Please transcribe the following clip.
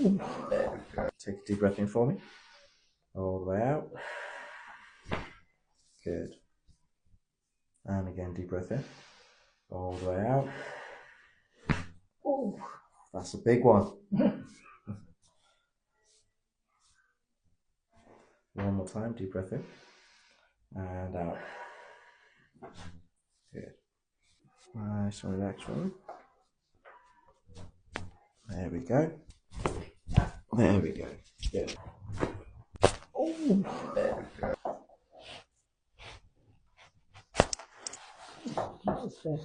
There we go. Take a deep breath in for me. All the way out. Good. And again, deep breath in. All the way out. Oh, that's a big one. One more time, deep breath in. And out. Good. Nice and relaxed one. There we go. There we go. Good. Oh, there we go. That was good.